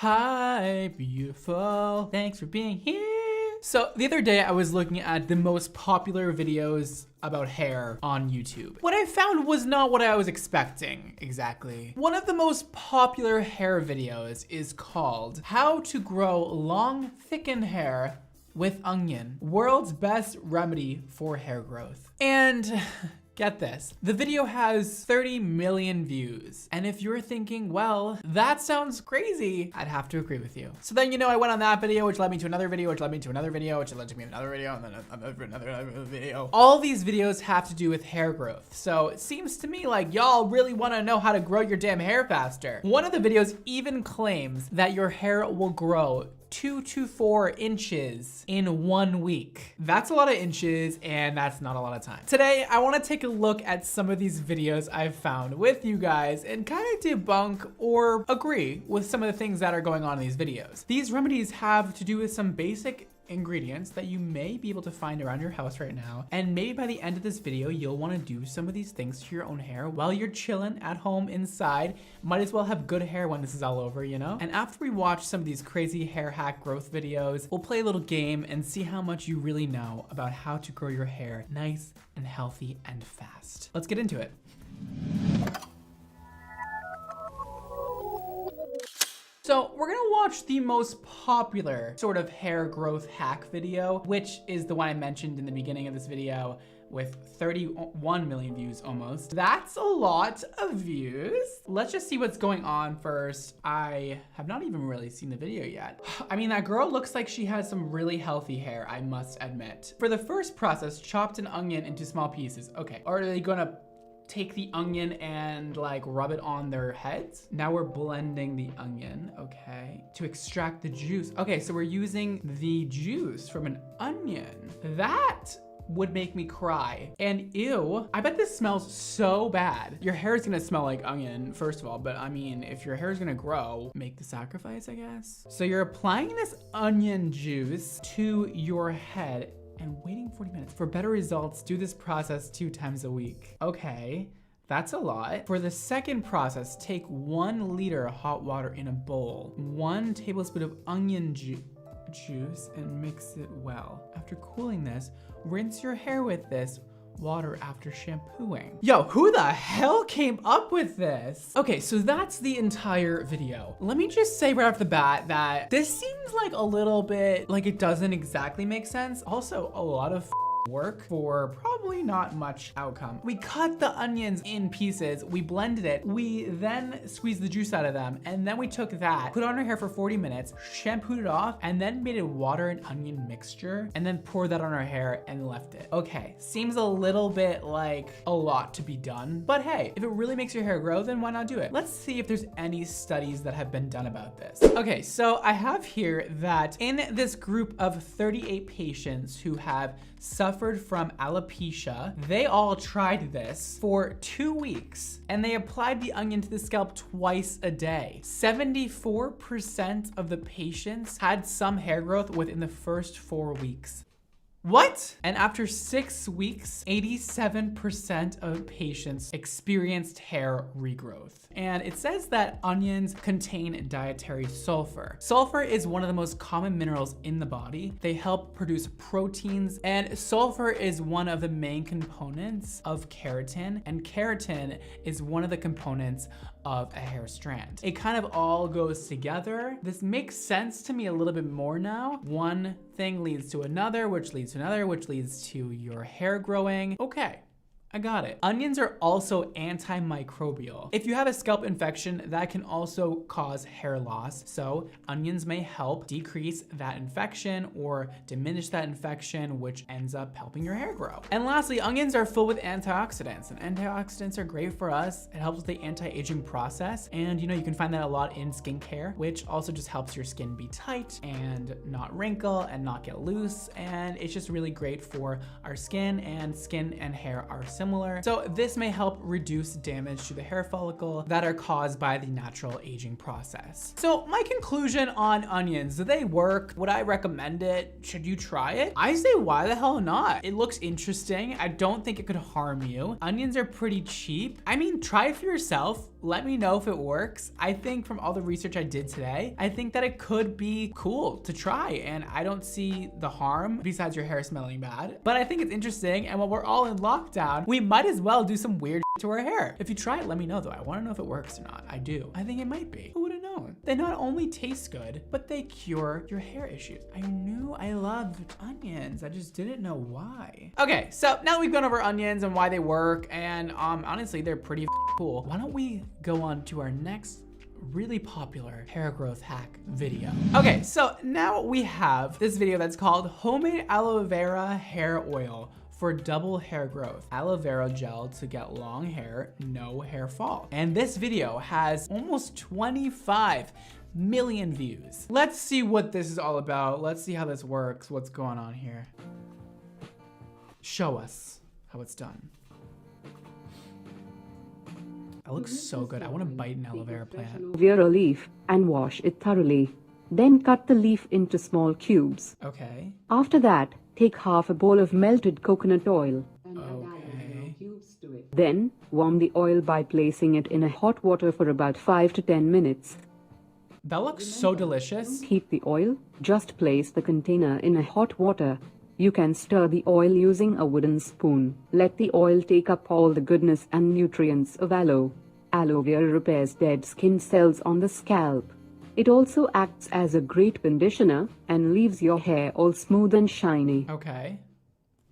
Hi, beautiful. Thanks for being here. So the other day I was looking at the most popular videos about hair on YouTube. What I found was not what I was expecting exactly. One of the most popular hair videos is called How to Grow Long, Thickened Hair with Onion, World's Best Remedy for Hair Growth. And get this, the video has 30 million views. And if you're thinking, well, that sounds crazy, I'd have to agree with you. So then, I went on that video, which led me to another video, which led me to another video, which led to me another video, and then another video. All these videos have to do with hair growth. So it seems to me like y'all really wanna know how to grow your damn hair faster. One of the videos even claims that your hair will grow 2 to 4 inches in 1 week. That's a lot of inches and that's not a lot of time. Today, I wanna take a look at some of these videos I've found with you guys and kind of debunk or agree with some of the things that are going on in these videos. These remedies have to do with some basic ingredients that you may be able to find around your house right now. And maybe by the end of this video, you'll want to do some of these things to your own hair while you're chilling at home inside. Might as well have good hair when this is all over, And after we watch some of these crazy hair hack growth videos, we'll play a little game and see how much you really know about how to grow your hair nice and healthy and fast. Let's get into it. So we're gonna watch the most popular sort of hair growth hack video, which is the one I mentioned in the beginning of this video with 31 million views almost. That's a lot of views. Let's just see what's going on first. I have not even really seen the video yet. I mean, that girl looks like she has some really healthy hair, I must admit. For the first process, chopped an onion into small pieces. Okay, are they gonna take the onion and rub it on their heads? Now we're blending the onion, okay, to extract the juice. Okay, so we're using the juice from an onion. That would make me cry. And ew, I bet this smells so bad. Your hair is gonna smell like onion, first of all, but I mean, if your hair is gonna grow, make the sacrifice, I guess. So you're applying this onion juice to your head and waiting 40 minutes. For better results, do this process 2 times a week. Okay, that's a lot. For the second process, take 1 liter hot water in a bowl, 1 tablespoon of onion juice, and mix it well. After cooling this, rinse your hair with this water after shampooing. Yo, who the hell came up with this? Okay, so that's the entire video. Let me just say right off the bat that this seems like a little bit like it doesn't exactly make sense. Also, a lot of work for probably not much outcome. We cut the onions in pieces, we blended it, we then squeezed the juice out of them, and then we took that, put it on our hair for 40 minutes, shampooed it off, and then made a water and onion mixture, and then poured that on our hair and left it. Okay, seems a little bit like a lot to be done, but hey, if it really makes your hair grow, then why not do it? Let's see if there's any studies that have been done about this. Okay, so I have here that in this group of 38 patients who have suffered from alopecia, they all tried this for 2 weeks and they applied the onion to the scalp twice a day. 74% of the patients had some hair growth within the first 4 weeks. What? And after 6 weeks, 87% of patients experienced hair regrowth. And it says that onions contain dietary sulfur. Sulfur is one of the most common minerals in the body. They help produce proteins, and sulfur is one of the main components of keratin, and keratin is one of the components of a hair strand. It kind of all goes together. This makes sense to me a little bit more now. One thing leads to another, which leads to another, which leads to your hair growing. Okay, I got it. Onions are also antimicrobial. If you have a scalp infection, that can also cause hair loss. So onions may help decrease that infection or diminish that infection, which ends up helping your hair grow. And lastly, onions are filled with antioxidants, and antioxidants are great for us. It helps with the anti-aging process. And you can find that a lot in skincare, which also just helps your skin be tight and not wrinkle and not get loose. And it's just really great for our skin, and skin and hair are similar. So this may help reduce damage to the hair follicle that are caused by the natural aging process. So my conclusion on onions, do they work? Would I recommend it? Should you try it? I say, why the hell not? It looks interesting. I don't think it could harm you. Onions are pretty cheap. I mean, try it for yourself. let me know if it works. I think from all the research I did today, I think that it could be cool to try, and I don't see the harm besides your hair smelling bad. But I think it's interesting, and while we're all in lockdown, we might as well do some weird to our hair. If you try it, let me know though. I wanna know if it works or not. I do. I think it might be. Who would've known? They not only taste good, but they cure your hair issues. I knew I loved onions. I just didn't know why. Okay, so now we've gone over onions and why they work, and honestly, they're pretty cool. Why don't we go on to our next really popular hair growth hack video. Okay, so now we have this video that's called Homemade Aloe Vera Hair Oil for double hair growth. Aloe vera gel to get long hair, no hair fall. And this video has almost 25 million views. Let's see what this is all about. Let's see how this works. What's going on here? Show us how it's done. That looks so good. I want to bite an aloe vera plant. Aloe vera leaf and wash it thoroughly. Then cut the leaf into small cubes. Okay. After that, take half a bowl of melted coconut oil. Okay. Then, warm the oil by placing it in a hot water for about 5 to 10 minutes. That looks so delicious. Heat the oil. Just place the container in a hot water. You can stir the oil using a wooden spoon. Let the oil take up all the goodness and nutrients of aloe. Aloe vera repairs dead skin cells on the scalp. It also acts as a great conditioner and leaves your hair all smooth and shiny. Okay.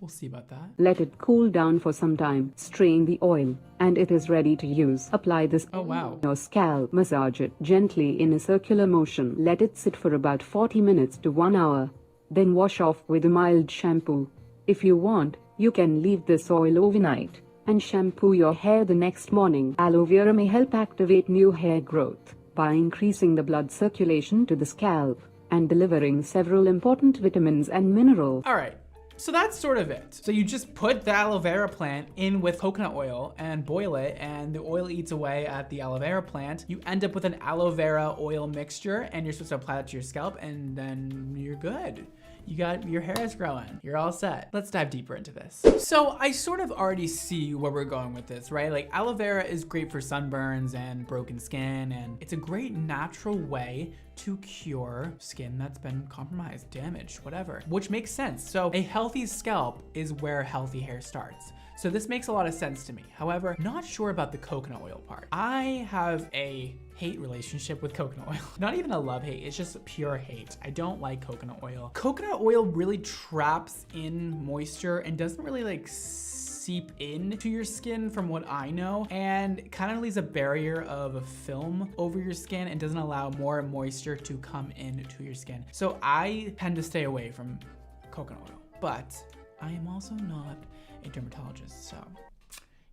We'll see about that. Let it cool down for some time. Strain the oil, and it is ready to use. Apply this on your scalp. Massage it gently in a circular motion. Let it sit for about 40 minutes to 1 hour. Then wash off with a mild shampoo. If you want, you can leave this oil overnight and shampoo your hair the next morning. Aloe vera may help activate new hair growth by increasing the blood circulation to the scalp and delivering several important vitamins and minerals. All right. So that's sort of it. So you just put the aloe vera plant in with coconut oil and boil it, and the oil eats away at the aloe vera plant. You end up with an aloe vera oil mixture, and you're supposed to apply that to your scalp, and then you're good. You got, your hair is growing. You're all set. Let's dive deeper into this. So I sort of already see where we're going with this, right? Like aloe vera is great for sunburns and broken skin, and it's a great natural way to cure skin that's been compromised, damaged, whatever, which makes sense. So a healthy scalp is where healthy hair starts. So this makes a lot of sense to me. However, not sure about the coconut oil part. I have a hate relationship with coconut oil. Not even a love hate, it's just pure hate. I don't like coconut oil. Coconut oil really traps in moisture and doesn't really like seep into your skin from what I know, and kind of leaves a barrier of a film over your skin and doesn't allow more moisture to come into your skin. So I tend to stay away from coconut oil, but I am also not a dermatologist, so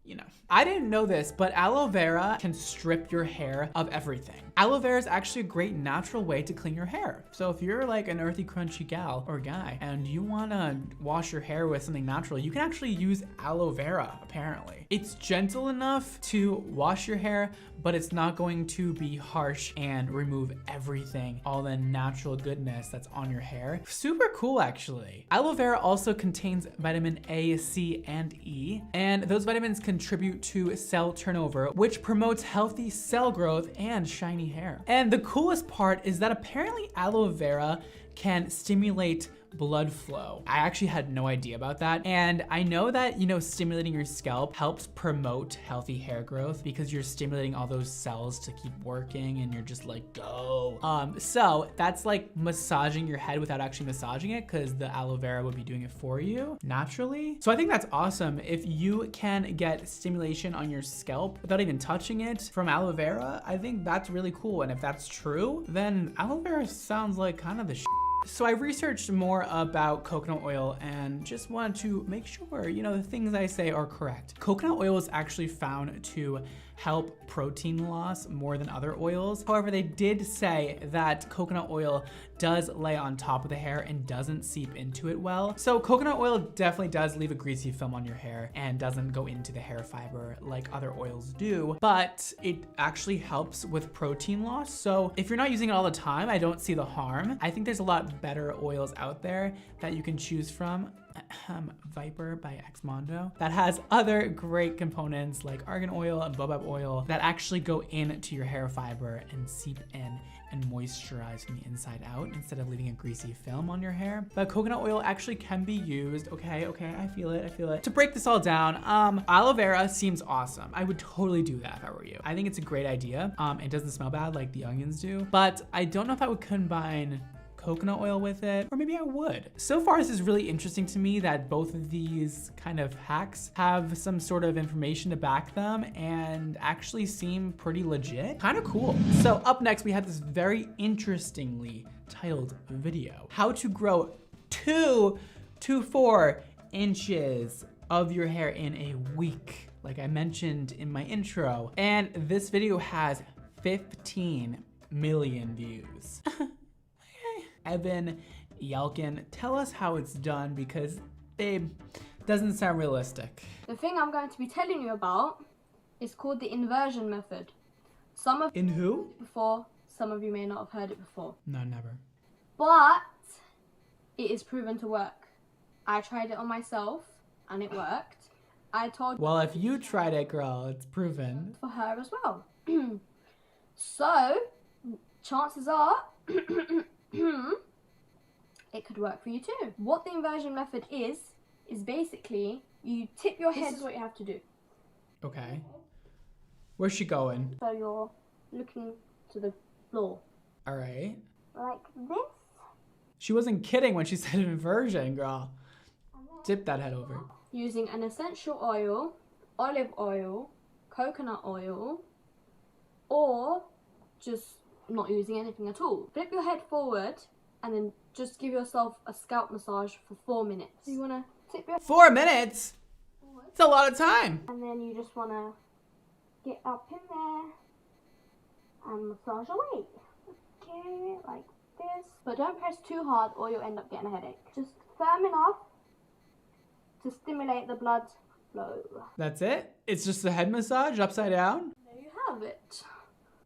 you know. I didn't know this, but aloe vera can strip your hair of everything. Aloe vera is actually a great natural way to clean your hair. So if you're like an earthy, crunchy gal or guy and you wanna wash your hair with something natural, you can actually use aloe vera, apparently. It's gentle enough to wash your hair, but it's not going to be harsh and remove everything, all the natural goodness that's on your hair. Super cool, actually. Aloe vera also contains vitamin A, C, and E, and those vitamins contribute to cell turnover, which promotes healthy cell growth and shiny hair. And the coolest part is that apparently aloe vera can stimulate blood flow. I actually had no idea about that. And I know that, you know, stimulating your scalp helps promote healthy hair growth because you're stimulating all those cells to keep working and you're just like, go. So that's like massaging your head without actually massaging it because the aloe vera would be doing it for you naturally. So I think that's awesome. If you can get stimulation on your scalp without even touching it from aloe vera, I think that's really cool. And if that's true, then aloe vera sounds like kind of the shit. So I researched more about coconut oil and just wanted to make sure, you know, the things I say are correct. Coconut oil is actually found to help protein loss more than other oils. However, they did say that coconut oil does lay on top of the hair and doesn't seep into it well. So coconut oil definitely does leave a greasy film on your hair and doesn't go into the hair fiber like other oils do, but it actually helps with protein loss. So if you're not using it all the time, I don't see the harm. I think there's a lot better oils out there that you can choose from. Viper by Xmondo that has other great components like argan oil and baobab oil that actually go into your hair fiber and seep in and moisturize from the inside out instead of leaving a greasy film on your hair. But coconut oil actually can be used. Okay, I feel it. To break this all down, aloe vera seems awesome. I would totally do that if I were you. I think it's a great idea. It doesn't smell bad like the onions do, but I don't know if I would combine coconut oil with it, or maybe I would. So far, this is really interesting to me that both of these kind of hacks have some sort of information to back them and actually seem pretty legit. Kind of cool. So up next, we have this very interestingly titled video. How to grow 2 to 4 inches of your hair in a week, like I mentioned in my intro. And this video has 15 million views. Evan Yelkin, tell us how it's done because, babe, doesn't sound realistic. The thing I'm going to be telling you about is called the inversion method. In who? Before, some of you may not have heard it before. No, never. But it is proven to work. I tried it on myself and it worked. I told Well, if you tried it, girl, it's proven. for her as well. So, chances are it could work for you too. What the inversion method is basically you tip your head. This is what you have to do. Okay. Where's she going? So you're looking to the floor. All right. Like this. She wasn't kidding when she said inversion, girl. Tip that head over. Using an essential oil, olive oil, coconut oil, or just not using anything at all. Flip your head forward and then just give yourself a scalp massage for 4 minutes. So you want to tip your 4 minutes? forward It's a lot of time. and then you just want to get up in there and massage away. Okay, like this. But don't press too hard or you'll end up getting a headache. Just firm enough to stimulate the blood flow. That's it? It's just a head massage upside down? There you have it.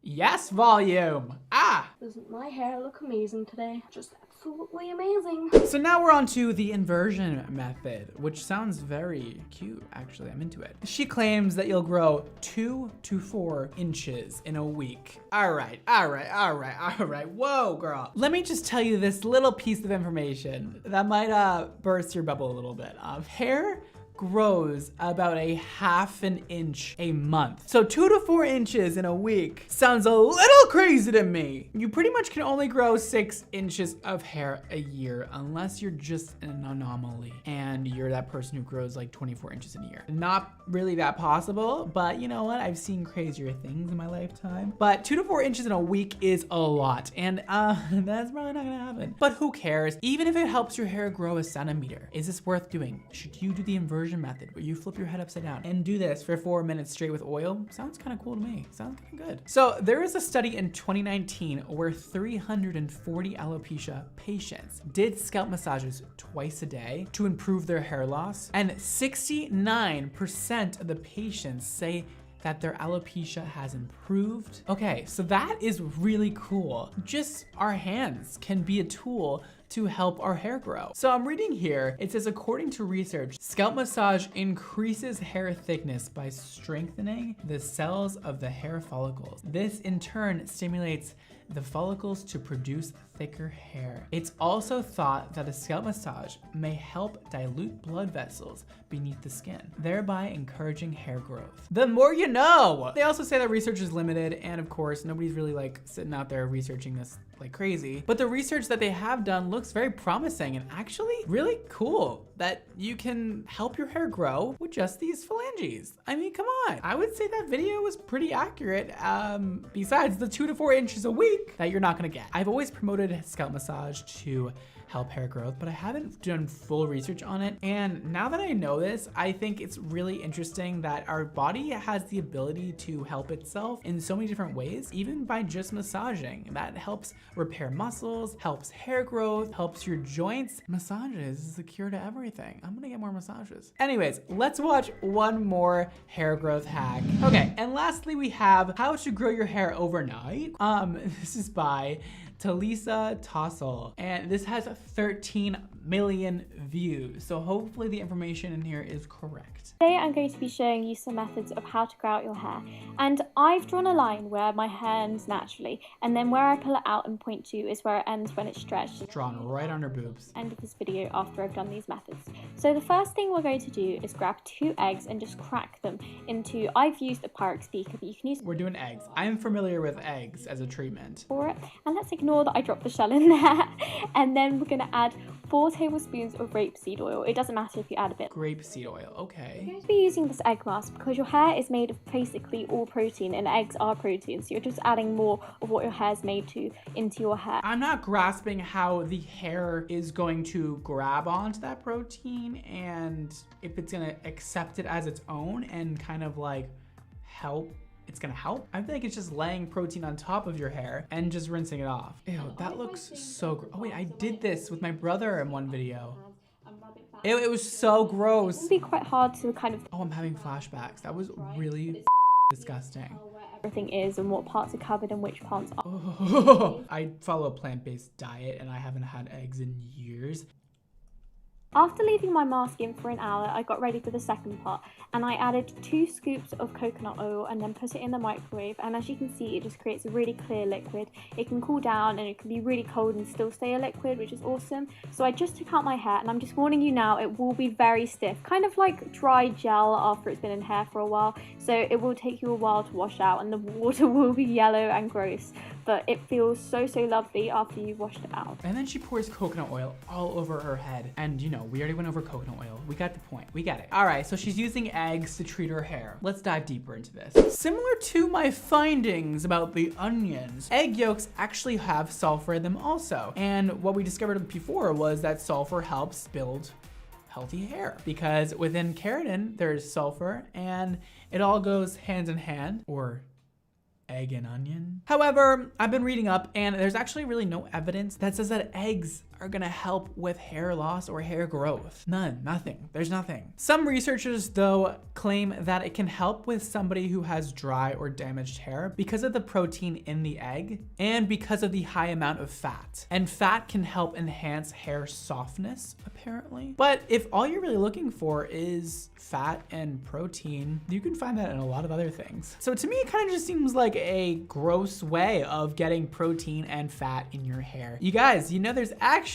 Yes, volume. Ah! Doesn't my hair look amazing today? Just absolutely amazing. So now we're on to the inversion method, which sounds very cute, actually. I'm into it. She claims that you'll grow 2 to 4 inches in a week. All right. Whoa, girl. Let me just tell you this little piece of information that might burst your bubble a little bit. Hair grows about a ½ an inch a month. So 2 to 4 inches in a week sounds a little crazy to me. You pretty much can only grow 6 inches of hair a year unless you're just an anomaly and you're that person who grows like 24 inches in a year. Not really that possible, but you know what? I've seen crazier things in my lifetime. But 2 to 4 inches in a week is a lot, and that's probably not gonna happen. But who cares? Even if it helps your hair grow a centimeter, is this worth doing? Should you do the inversion method where you flip your head upside down and do this for 4 minutes straight with oil? Sounds kind of cool to me. Sounds kind of good. So there is a study in 2019 where 340 alopecia patients did scalp massages twice a day to improve their hair loss, and 69% of the patients say that their alopecia has improved. Okay, so that is really cool. Just our hands can be a tool to help our hair grow. So I'm reading here, it says, according to research, scalp massage increases hair thickness by strengthening the cells of the hair follicles. This in turn stimulates the follicles to produce thicker hair. It's also thought that a scalp massage may help dilute blood vessels beneath the skin, thereby encouraging hair growth. The more you know! They also say that research is limited, and of course, nobody's really like sitting out there researching this like crazy. But the research that they have done looks very promising and actually really cool that you can help your hair grow with just these phalanges. I mean, come on. I would say that video was pretty accurate, besides the 2 to 4 inches a week that you're not gonna get. I've always promoted scalp massage to help hair growth, but I haven't done full research on it. And now that I know this, I think it's really interesting that our body has the ability to help itself in so many different ways, even by just massaging. That helps repair muscles, helps hair growth, helps your joints. Massages is the cure to everything. I'm gonna get more massages. Anyways, let's watch one more hair growth hack. Okay, and lastly we have how to grow your hair overnight. This is by Talisa Tossel. And this has 13 million views. So hopefully the information in here is correct. Today I'm going to be showing you some methods of how to grow out your hair, and I've drawn a line where my hair ends naturally, and then where I pull it out and point to is where it ends when it's stretched. Drawn right on her boobs. End of this video after I've done these methods. So the first thing we're going to do is grab 2 eggs and just crack them into, I've used a Pyrex speaker, but you can use We're doing eggs. I'm familiar with eggs as a treatment. for it, and let's ignore that I dropped the shell in there. And then we're going to add 4 tablespoons of rapeseed oil. It doesn't matter if you add a bit. Grapeseed oil, okay. You're going to be using this egg mask because your hair is made of basically all protein, and eggs are protein, so you're just adding more of what your hair is made to into your hair. I'm not grasping how the hair is going to grab onto that protein and if it's gonna accept it as its own and kind of like help. It's gonna help. I think it's just laying protein on top of your hair and just rinsing it off. Ew, that looks so gross. Oh wait, I did this with my brother in one video. It was so gross. It can be quite hard to kind of Oh, I'm having flashbacks. That was really disgusting. everything is and what parts are covered and which parts aren't. Oh, I follow a plant-based diet and I haven't had eggs in years. After leaving my mask in for an hour, I got ready for the second part, and I added 2 scoops of coconut oil and then put it in the microwave, and as you can see, it just creates a really clear liquid. It can cool down and it can be really cold and still stay a liquid, which is awesome. So I just took out my hair, and I'm just warning you now, it will be very stiff, kind of like dry gel after it's been in hair for a while, so it will take you a while to wash out and the water will be yellow and gross, but it feels so lovely after you've washed it out. And then she pours coconut oil all over her head. And you know, we already went over coconut oil. We got the point. We get it. All right, so she's using eggs to treat her hair. Let's dive deeper into this. Similar to my findings about the onions, egg yolks actually have sulfur in them also. And what we discovered before was that sulfur helps build healthy hair because within keratin, there's sulfur and it all goes hand in hand, or egg and onion. However, I've been reading up and there's actually really no evidence that says that eggs are gonna help with hair loss or hair growth. Nothing. There's nothing. Some researchers though claim that it can help with somebody who has dry or damaged hair because of the protein in the egg and because of the high amount of fat. And fat can help enhance hair softness, apparently. But if all you're really looking for is fat and protein, you can find that in a lot of other things. So to me, it kind of just seems like a gross way of getting protein and fat in your hair. You guys, you know there's actually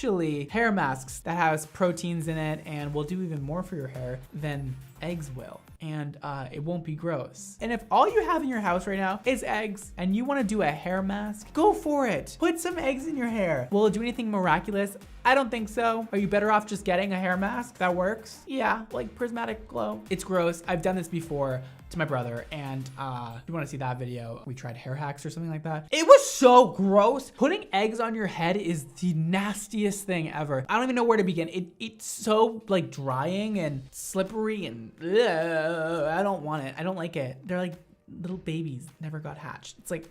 hair masks that has proteins in it and will do even more for your hair than eggs will. And it won't be gross. And if all you have in your house right now is eggs and you want to do a hair mask, go for it. Put some eggs in your hair. Will it do anything miraculous? I don't think so. Are you better off just getting a hair mask that works? Yeah, like Prismatic Glow. It's gross. I've done this before to my brother, and if you want to see that video, we tried hair hacks or something like that. It was so gross. Putting eggs on your head is the nastiest thing ever. I don't even know where to begin. It's so like drying and slippery and I don't want it. I don't like it. They're like little babies never got hatched. It's like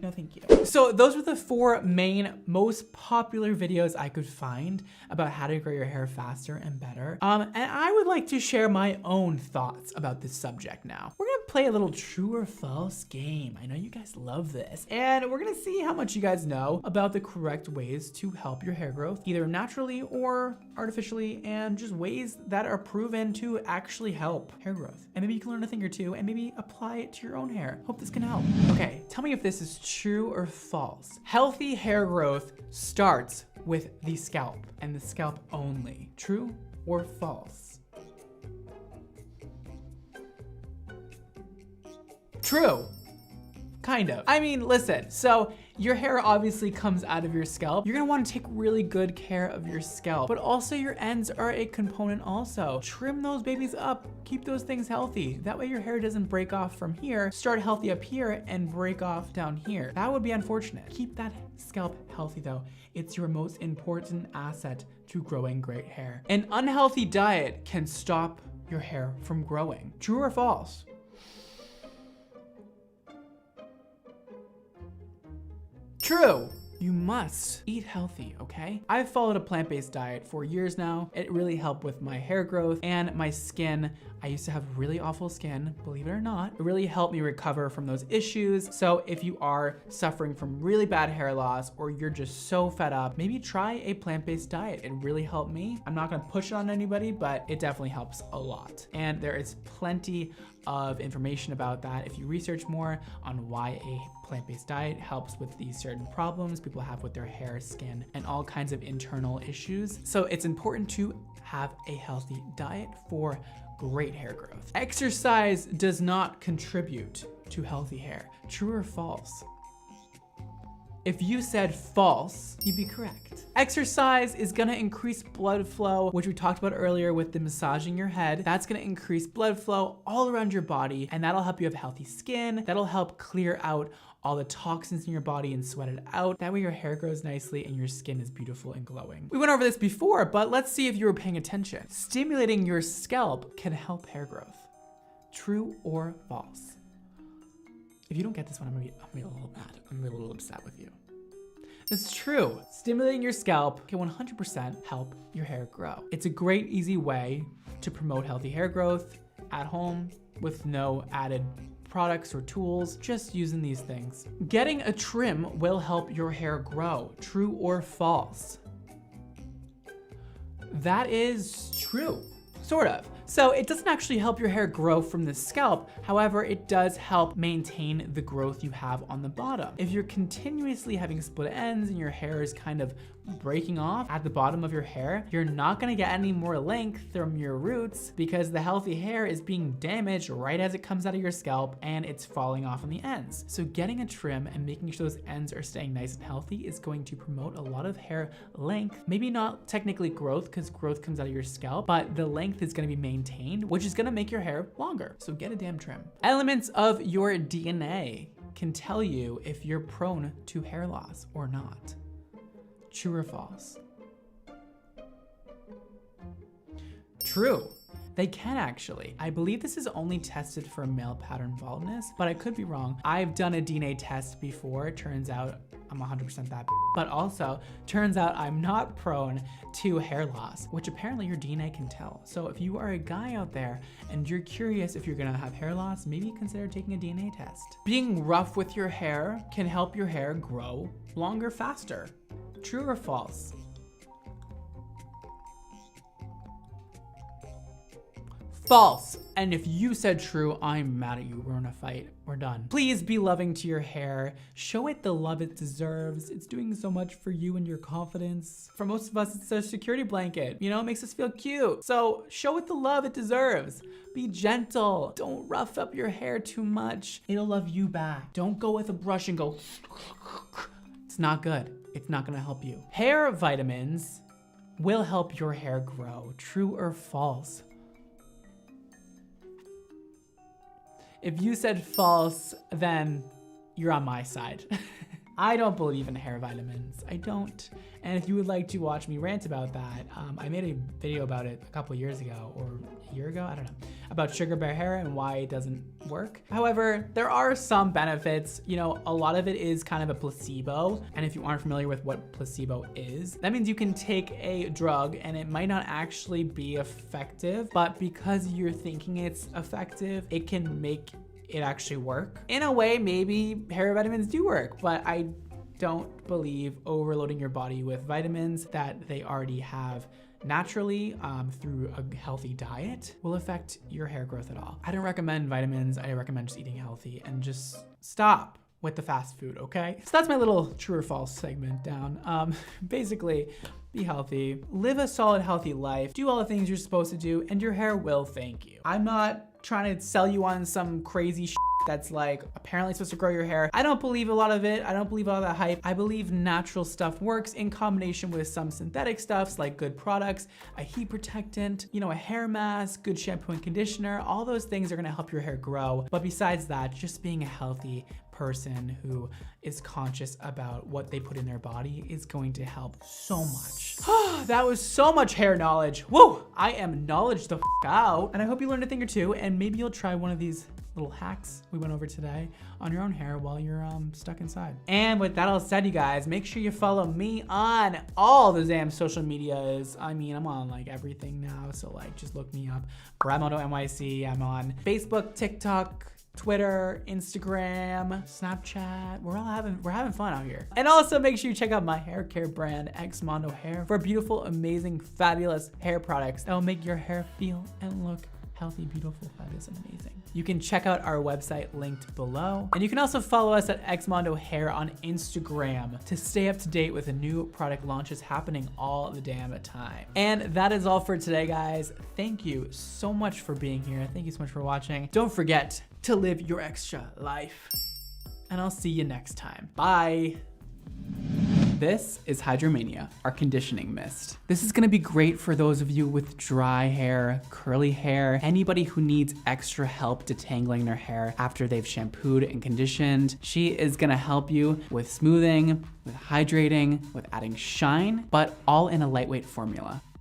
no thank you. So those were the 4 main most popular videos I could find about how to grow your hair faster and better. And I would like to share my own thoughts about this subject now. We're gonna play a little true or false game. I know you guys love this. And we're gonna see how much you guys know about the correct ways to help your hair growth, either naturally or artificially, and just ways that are proven to actually help hair growth. And maybe you can learn a thing or two and maybe apply it to your own hair. Hope this can help. Okay, tell me if this is true or false. Healthy hair growth starts with the scalp and the scalp only. True or false? True. Kind of. I mean, listen, so your hair obviously comes out of your scalp. You're gonna wanna take really good care of your scalp, but also your ends are a component also. Trim those babies up, keep those things healthy. That way your hair doesn't break off from here, start healthy up here and break off down here. That would be unfortunate. Keep that scalp healthy though. It's your most important asset to growing great hair. An unhealthy diet can stop your hair from growing. True or false? True. You must eat healthy, okay? I've followed a plant-based diet for years now. It really helped with my hair growth and my skin. I used to have really awful skin, believe it or not. It really helped me recover from those issues. So if you are suffering from really bad hair loss or you're just so fed up, maybe try a plant-based diet. It really helped me. I'm not gonna push it on anybody, but it definitely helps a lot. And there is plenty of information about that if you research more on why a plant-based diet helps with these certain problems people have with their hair, skin, and all kinds of internal issues. So it's important to have a healthy diet for great hair growth. Exercise does not contribute to healthy hair. True or false? If you said false, you'd be correct. Exercise is gonna increase blood flow, which we talked about earlier with the massaging your head. That's gonna increase blood flow all around your body, and that'll help you have healthy skin. That'll help clear out all the toxins in your body and sweat it out. That way your hair grows nicely and your skin is beautiful and glowing. We went over this before, but let's see if you were paying attention. Stimulating your scalp can help hair growth. True or false? If you don't get this one, I'm gonna be a little mad. I'm gonna be a little upset with you. It's true. Stimulating your scalp can 100% help your hair grow. It's a great, easy way to promote healthy hair growth at home with no added products or tools, just using these things. Getting a trim will help your hair grow. True or false? That is true, sort of. So it doesn't actually help your hair grow from the scalp. However, it does help maintain the growth you have on the bottom. If you're continuously having split ends and your hair is kind of breaking off at the bottom of your hair, you're not gonna get any more length from your roots because the healthy hair is being damaged right as it comes out of your scalp and it's falling off on the ends. So getting a trim and making sure those ends are staying nice and healthy is going to promote a lot of hair length. Maybe not technically growth because growth comes out of your scalp, but the length is gonna be maintained, which is gonna make your hair longer. So get a damn trim. Elements of your DNA can tell you if you're prone to hair loss or not. True or false? True. They can actually. I believe this is only tested for male pattern baldness, but I could be wrong. I've done a DNA test before. It turns out I'm 100% that, but also turns out I'm not prone to hair loss, which apparently your DNA can tell. So if you are a guy out there and you're curious if you're gonna have hair loss, maybe consider taking a DNA test. Being rough with your hair can help your hair grow longer, faster. True or false? False. And if you said true, I'm mad at you. We're in a fight. We're done. Please be loving to your hair. Show it the love it deserves. It's doing so much for you and your confidence. For most of us, it's a security blanket. You know, it makes us feel cute. So show it the love it deserves. Be gentle. Don't rough up your hair too much. It'll love you back. Don't go with a brush and go. It's not good. It's not gonna help you. Hair vitamins will help your hair grow. True or false? If you said false, then you're on my side. I don't believe in hair vitamins. I don't. And if you would like to watch me rant about that, I made a video about it a couple years ago, or a year ago, I don't know, about sugar bear hair and why it doesn't work. However, there are some benefits. You know, a lot of it is kind of a placebo. And if you aren't familiar with what placebo is, that means you can take a drug and it might not actually be effective, but because you're thinking it's effective, it can make it actually work. In a way, maybe hair vitamins do work, but I don't believe overloading your body with vitamins that they already have naturally through a healthy diet will affect your hair growth at all. I don't recommend vitamins. I recommend just eating healthy and just stop with the fast food, okay? So that's my little true or false segment down. Basically, be healthy, live a solid, healthy life, do all the things you're supposed to do, and your hair will thank you. I'm not trying to sell you on some crazy shit that's like apparently supposed to grow your hair. I don't believe a lot of it. I don't believe all that hype. I believe natural stuff works in combination with some synthetic stuffs like good products, a heat protectant, you know, a hair mask, good shampoo and conditioner. All those things are gonna help your hair grow. But besides that, just being a healthy person who is conscious about what they put in their body is going to help so much. That was so much hair knowledge. Whoa, I am knowledge the out. And I hope you learned a thing or two and maybe you'll try one of these little hacks we went over today on your own hair while you're stuck inside. And with that all said, you guys, make sure you follow me on all the damn social medias. I mean, I'm on like everything now, so like just look me up. Bradmoto NYC. I'm on Facebook, TikTok, Twitter, Instagram, Snapchat. We're having fun out here. And also make sure you check out my hair care brand, Xmondo Hair, for beautiful, amazing, fabulous hair products that will make your hair feel and look healthy, beautiful, fabulous, and amazing. You can check out our website linked below. And you can also follow us at Xmondo Hair on Instagram to stay up to date with the new product launches happening all the damn time. And that is all for today, guys. Thank you so much for being here. Thank you so much for watching. Don't forget to live your extra life. And I'll see you next time. Bye. This is Hydromania, our conditioning mist. This is gonna be great for those of you with dry hair, curly hair, anybody who needs extra help detangling their hair after they've shampooed and conditioned. She is gonna help you with smoothing, with hydrating, with adding shine, but all in a lightweight formula.